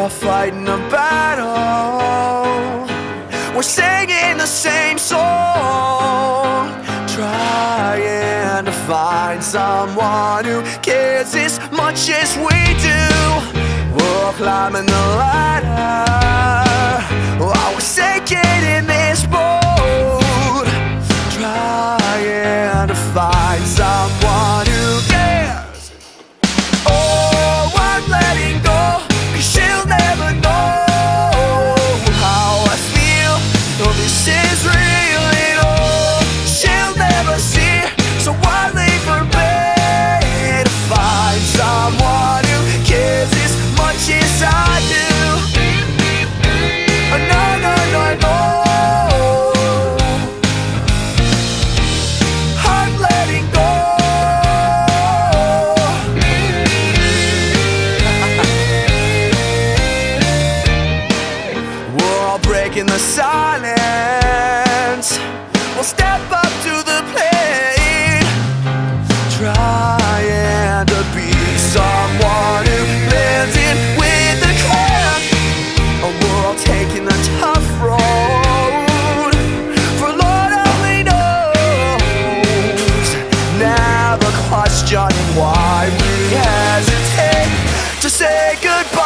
all fighting a battle, we're singing the same song, trying to find someone who cares as much as we do. We're all climbing the ladder while we're sinking in this boat, trying to find someone who cares. Oh, I'm letting go, 'cause she'll never know how I feel. Oh, this is real and all she'll never see. So I leave her bed to find someone who cares as much as I do. Oh, no, no, no, no, I'm letting go. We're all breaking the silence, we'll step up to the plate, trying to be someone who blends in with the crowd. Oh, we're all taking the tough road, for Lord only knows, never questioning why we hesitate to say goodbye.